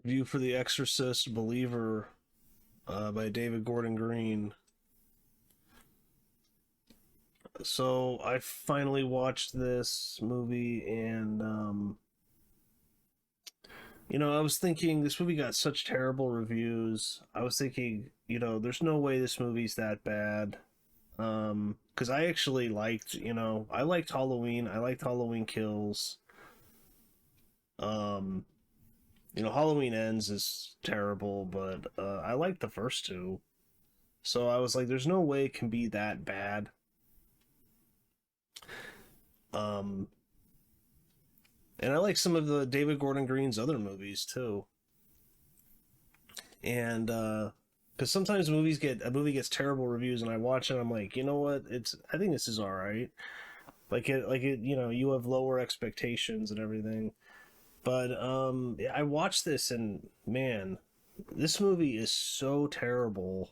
review for The Exorcist Believer by David Gordon Green. So I finally watched this movie, and I was thinking this movie got such terrible reviews. I was thinking, there's no way this movie's that bad. Because I actually liked, I liked Halloween. I liked Halloween Kills. Um, Halloween Ends is terrible, but I liked the first two. So I was like, there's no way it can be that bad. Um, and I like some of the David Gordon Green's other movies too. And because sometimes a movie gets terrible reviews, and I watch it, I'm like, you know what? I think this is all right. You have lower expectations and everything. But I watched this, and man, this movie is so terrible.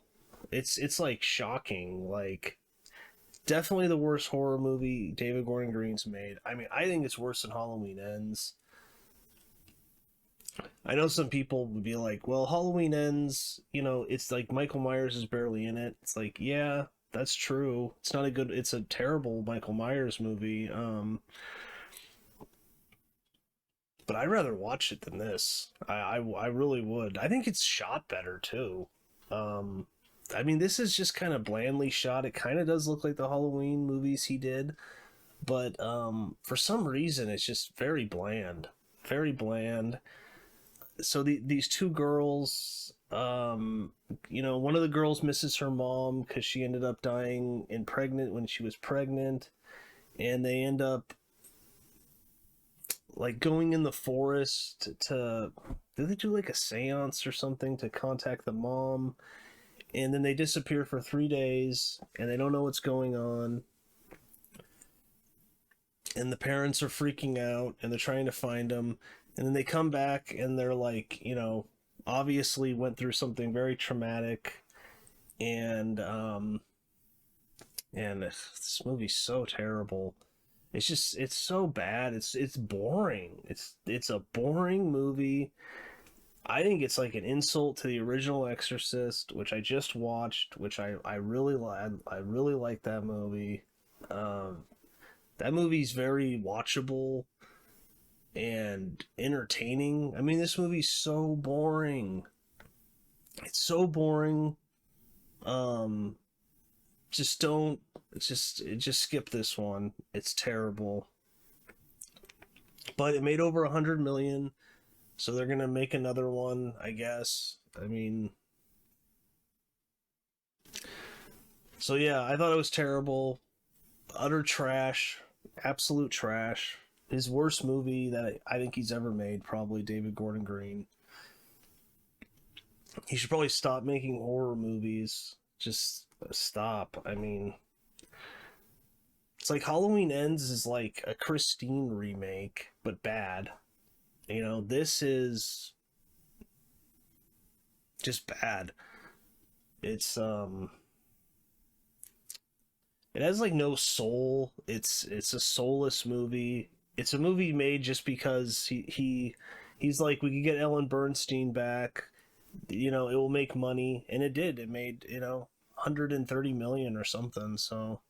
It's like shocking. Like, definitely the worst horror movie David Gordon Green's made. I mean, I think it's worse than Halloween Ends. I know some people would be like, well, Halloween Ends, it's like Michael Myers is barely in it. It's like, yeah, that's true. It's a terrible Michael Myers movie. But I'd rather watch it than this. I really would. I think it's shot better too. I mean, this is just kind of blandly shot. It kind of does look like the Halloween movies he did, but for some reason, it's just very bland. Very bland. So these two girls, one of the girls misses her mom because she ended up dying when she was pregnant, and they end up like going in the forest to did they do like a seance or something to contact the mom, and then they disappear for 3 days and they don't know what's going on, and the parents are freaking out and they're trying to find them, and then they come back and they're like, obviously went through something very traumatic, and this movie's so terrible. It's so bad. It's boring. It's a boring movie. I think it's like an insult to the original Exorcist, which I just watched, which I really like. I really like that movie. Um, that movie's very watchable and entertaining. I mean, this movie's so boring. It's so boring. Um, just don't. Just skip this one. It's terrible. But it made over 100 million, so they're gonna make another one, I guess. I mean, so yeah, I thought it was terrible, utter trash, absolute trash. His worst movie that I think he's ever made, probably David Gordon Green. He should probably stop making horror movies. Just stop. I mean, it's like Halloween Ends is like a Christine remake, but bad. This is just bad. It's it has like no soul. It's a soulless movie. It's a movie made just because he's like, we could get Ellen Bernstein back. It will make money, and it did. It made 130 million or something. So,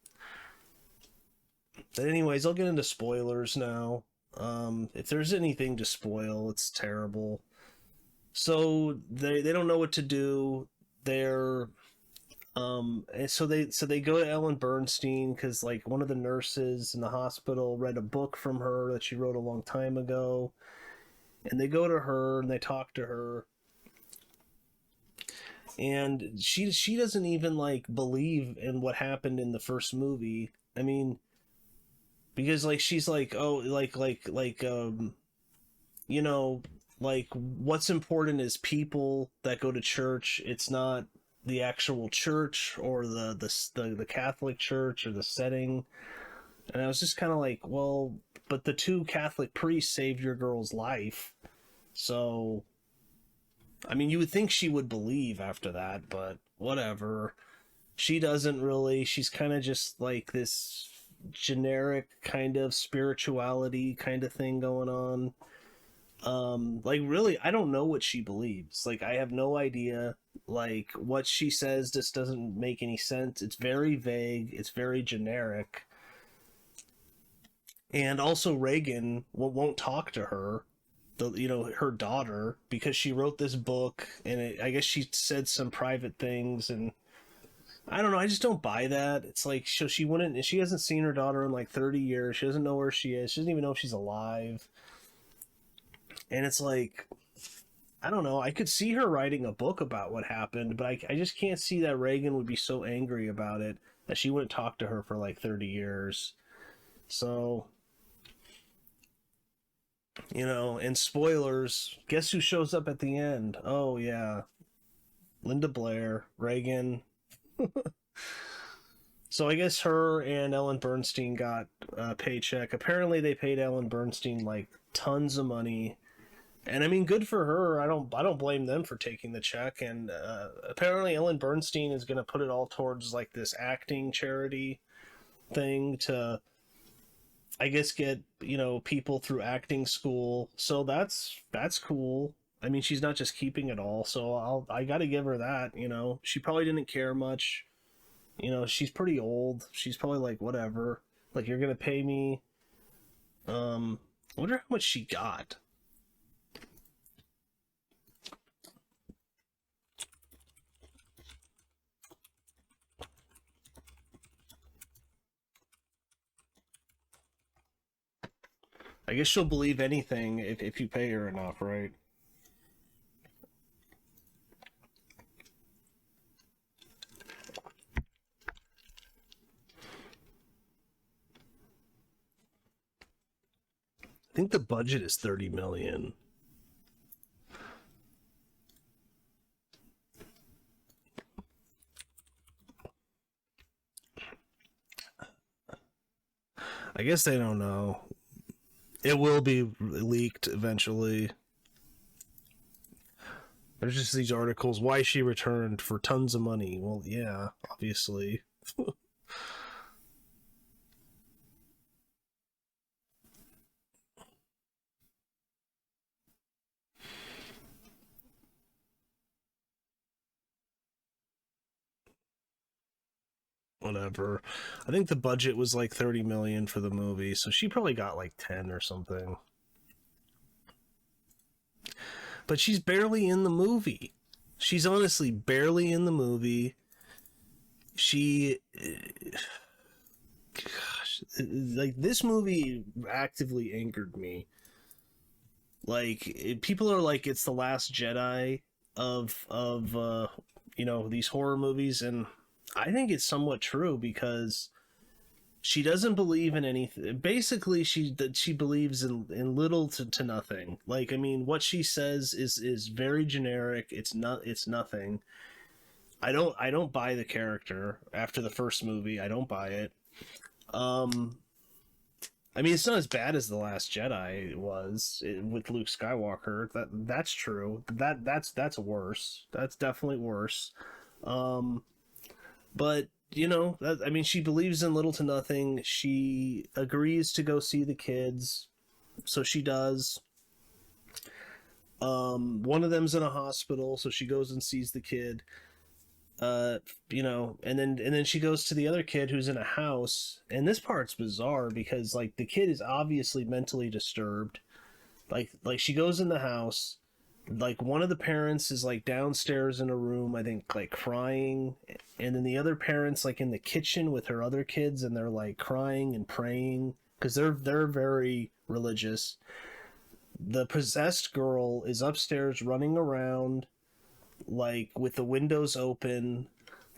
but anyways, I'll get into spoilers now. If there's anything to spoil, it's terrible. So they don't know what to do. They're and so they go to Ellen Bernstein because like one of the nurses in the hospital read a book from her that she wrote a long time ago, and they go to her and they talk to her, and she doesn't even like believe in what happened in the first movie. I mean, because like she's like, oh, you know like what's important is people that go to church. It's not the actual church or the Catholic Church or the setting. And I was just kind of like, well, but the two Catholic priests saved your girl's life, so I mean, you would think she would believe after that, but whatever. She doesn't really. She's kind of just like this generic kind of spirituality kind of thing going on. Like really, I don't know what she believes. Like I have no idea. Like what she says just doesn't make any sense. It's very vague. It's very generic. And also Reagan won't talk to her, her daughter, because she wrote this book, and I guess she said some private things, and I don't know. I just don't buy that. It's like she wouldn't. She hasn't seen her daughter in like 30 years. She doesn't know where she is. She doesn't even know if she's alive. And it's like, I don't know. I could see her writing a book about what happened, but I just can't see that Reagan would be so angry about it that she wouldn't talk to her for like 30 years. So, and spoilers, guess who shows up at the end? Oh, yeah. Linda Blair, Reagan. So I guess her and Ellen Bernstein got a paycheck. Apparently, they paid Ellen Bernstein like tons of money, and I mean, good for her. I don't blame them for taking the check. And apparently, Ellen Bernstein is going to put it all towards like this acting charity thing to, I guess, get people through acting school. So that's cool. I mean, she's not just keeping it all. So I got to give her that. She probably didn't care much. She's pretty old. She's probably like, whatever. Like, you're gonna pay me. I wonder how much she got. I guess she'll believe anything if you pay her enough, right? I think the budget is 30 million. I guess they don't know. It will be leaked eventually. There's just these articles. Why she returned for tons of money. Well, yeah, obviously. Whatever. I think the budget was like 30 million for the movie, so she probably got like 10 or something. But she's barely in the movie. She's honestly barely in the movie. She gosh, like this movie actively angered me. Like people are like it's the last Jedi of these horror movies, and I think it's somewhat true because she doesn't believe in anything. Basically, she believes in little to nothing. Like I mean, what she says is very generic. It's nothing. I don't buy the character after the first movie. I don't buy it. Um, I mean, it's not as bad as the Last Jedi was with Luke Skywalker. That's true. That's worse. That's definitely worse. Um, but I mean, she believes in little to nothing. She agrees to go see the kids, so she does. One of them's in a hospital, so she goes and sees the kid. And then she goes to the other kid who's in a house, and this part's bizarre because like the kid is obviously mentally disturbed. Like she goes in the house, like one of the parents is like downstairs in a room, I think, like crying, and then the other parents like in the kitchen with her other kids, and they're like crying and praying because they're very religious. The possessed girl is upstairs running around like with the windows open,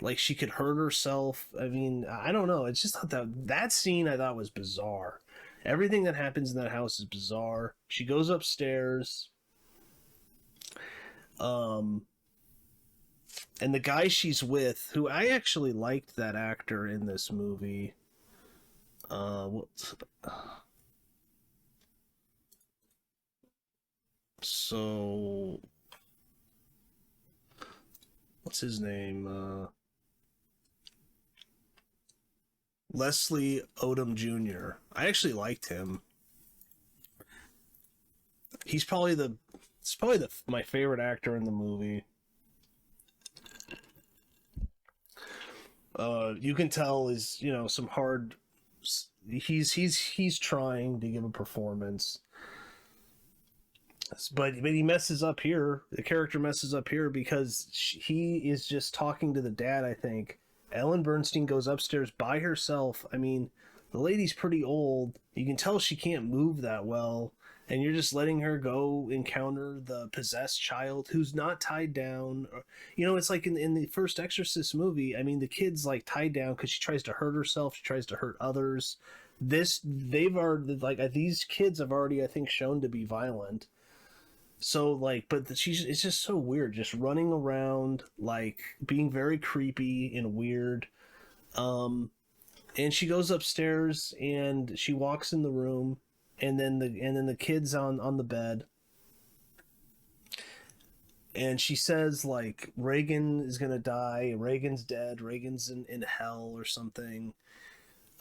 like she could hurt herself. I mean, I don't know. It's just that scene I thought was bizarre. Everything that happens in that house is bizarre. She goes upstairs, um, and the guy she's with, who I actually liked that actor in this movie. What? So what's his name? Leslie Odom Jr. I actually liked him. He's probably the it's probably the my favorite actor in the movie. You can tell is some hard. He's trying to give a performance, but he messes up here. The character messes up here because he is just talking to the dad. I think Ellen Bernstein goes upstairs by herself. I mean, the lady's pretty old. You can tell she can't move that well, and you're just letting her go encounter the possessed child who's not tied down. It's like in the first Exorcist movie. I mean, the kid's like tied down because she tries to hurt herself. She tries to hurt others. They've already like these kids have already, I think, shown to be violent. So like, but it's just so weird, just running around, like being very creepy and weird. Um, and she goes upstairs and she walks in the room, and then the kid's on the bed, and she says like Reagan is gonna die, Reagan's dead, Reagan's in hell or something.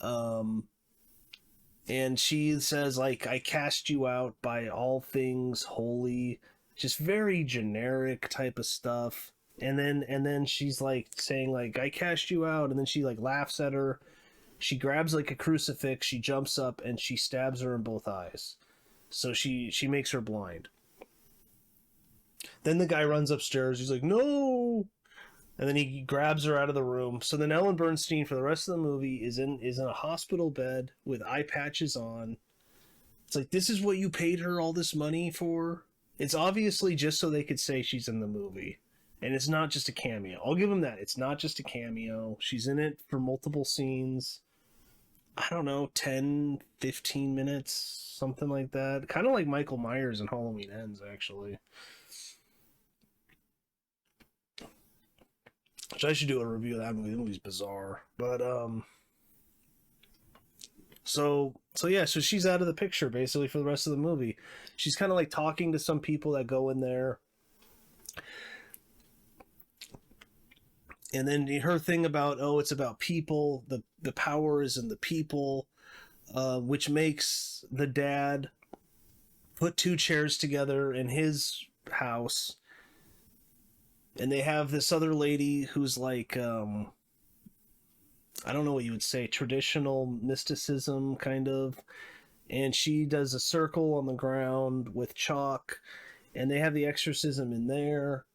Um, and she says like I cast you out by all things holy, just very generic type of stuff. And then she's like saying like I cast you out, and then she like laughs at her. She grabs like a crucifix, she jumps up and she stabs her in both eyes, so she makes her blind. Then the guy runs upstairs, he's like no, and then he grabs her out of the room. So then Ellen Bernstein for the rest of the movie is in a hospital bed with eye patches on. It's like, this is what you paid her all this money for? It's obviously just so they could say she's in the movie. And it's not just a cameo. I'll give them that. It's not just a cameo. She's in it for multiple scenes. I don't know, 10, 15 minutes, something like that. Kind of like Michael Myers in Halloween Ends, actually. Which I should do a review of that movie. The movie's bizarre. But, so yeah, so she's out of the picture basically for the rest of the movie. She's kind of like talking to some people that go in there, and then her thing about, oh, it's about people, the power is in the people, which makes the dad put two chairs together in his house, and they have this other lady who's like I don't know what you would say, traditional mysticism kind of, and she does a circle on the ground with chalk, and they have the exorcism in there.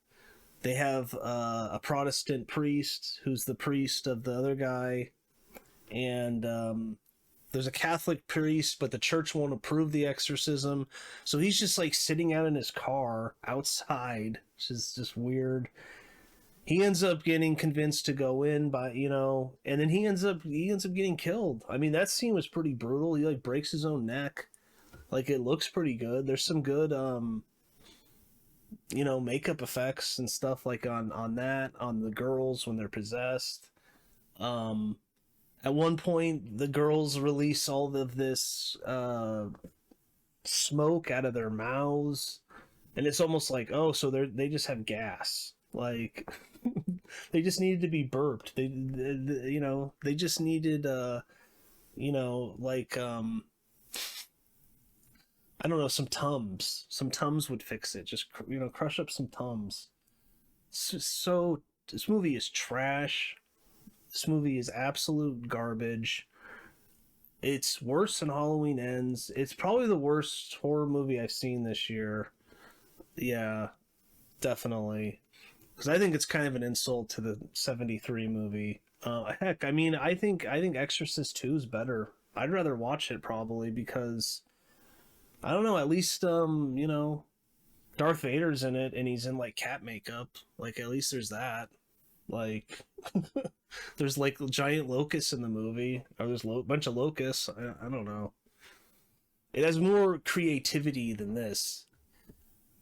They have a Protestant priest who's the priest of the other guy, and there's a Catholic priest, but the church won't approve the exorcism, so he's just like sitting out in his car outside, which is just weird. He ends up getting convinced to go in by, and then he ends up getting killed. I mean, that scene was pretty brutal. He like breaks his own neck. Like, it looks pretty good. There's some good makeup effects and stuff like on the girls when they're possessed. um at one point the girls release all of this smoke out of their mouths, and it's almost like, oh, so they just have gas, like they just needed to be burped. They just needed like I don't know, some tums would fix it. Just crush up some tums. So this movie is trash. This movie is absolute garbage. It's worse than Halloween Ends. It's probably the worst horror movie I've seen this year. Yeah, definitely. Because I think it's kind of an insult to the '73 movie. Heck, I mean, I think Exorcist 2 is better. I'd rather watch it probably because I don't know. At least Darth Vader's in it, and he's in like cat makeup. Like, at least there's that. Like, there's like giant locusts in the movie, or there's a bunch of locusts. I don't know. It has more creativity than this.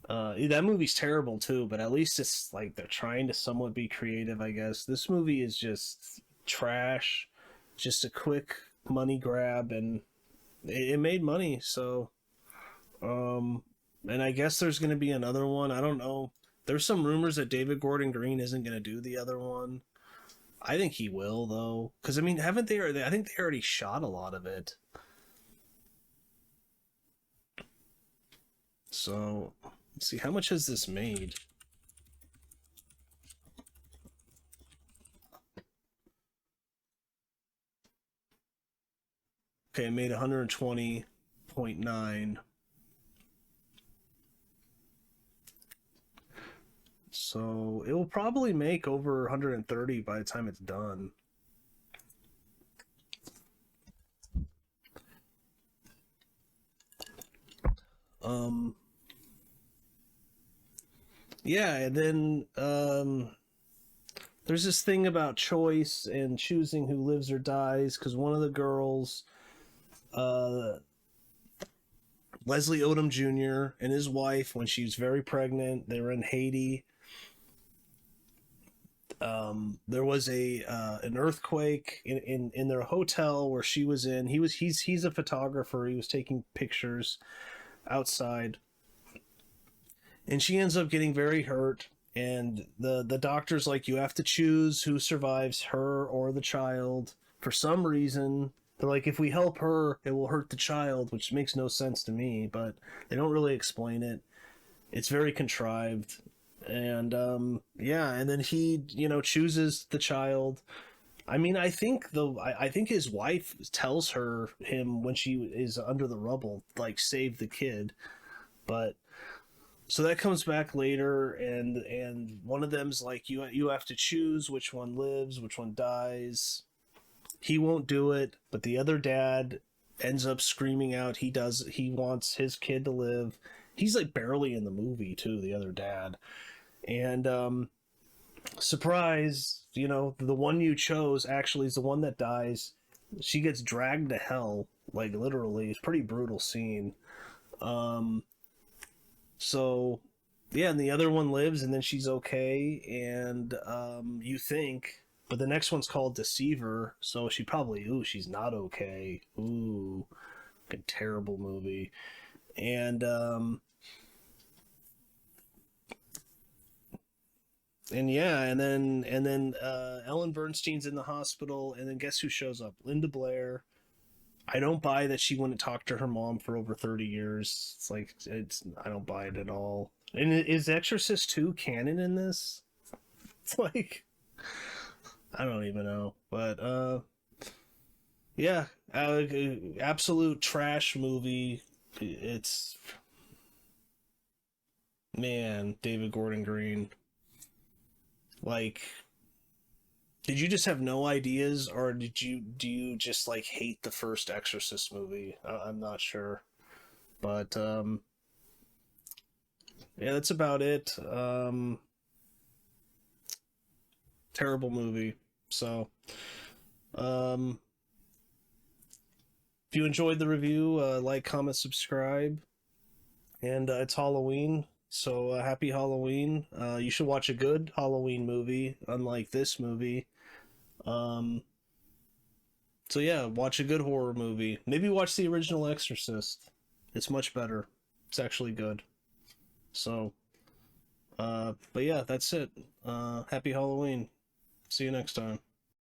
That movie's terrible too, but at least it's like they're trying to somewhat be creative, I guess. This movie is just trash, just a quick money grab, and it made money. So, and I guess there's going to be another one. I don't know. There's some rumors that David Gordon Green isn't going to do the other one. I think he will, though, because I mean, haven't they? I think they already shot a lot of it. So let's see, how much has this made? Okay, it made 120.9. So it will probably make over 130 by the time it's done. Um, yeah, and then there's this thing about choice and choosing who lives or dies, because one of the girls, uh, Leslie Odom Jr. and his wife, when she was very pregnant, they were in Haiti. There was a an earthquake in their hotel where she was in. He's a photographer. He was taking pictures outside, and she ends up getting very hurt. And the doctor's like, you have to choose who survives, her or the child. For some reason, they're like, if we help her, it will hurt the child, which makes no sense to me. But they don't really explain it. It's very contrived. And yeah, and then he, chooses the child. I mean, I think his wife tells him when she is under the rubble, like, save the kid. But so that comes back later, and one of them's like, you have to choose which one lives, which one dies. He won't do it, but the other dad ends up screaming out he wants his kid to live. He's like barely in the movie too, the other dad. And surprise, the one you chose actually is the one that dies. She gets dragged to hell, like, literally. It's a pretty brutal scene. Um so yeah, and the other one lives, and then she's okay, and you think, but the next one's called Deceiver, so she's not okay. Ooh, a terrible movie. And yeah, and then Ellen Bernstein's in the hospital, and then guess who shows up? Linda Blair. I don't buy that she wouldn't talk to her mom for over 30 years. It's like, I don't buy it at all. And is Exorcist 2 canon in this? It's like, I don't even know. But yeah, absolute trash movie. It's, man, David Gordon Green. Like, did you just have no ideas, or do you just, like, hate the first Exorcist movie? I'm not sure, but yeah, that's about it. Terrible movie. So, um, if you enjoyed the review, like, comment, subscribe, and it's Halloween. So happy Halloween. You should watch a good Halloween movie, unlike this movie. Um, So yeah, watch a good horror movie. Maybe watch the original Exorcist. It's much better. It's actually good. So, but yeah, that's it. Happy Halloween. See you next time.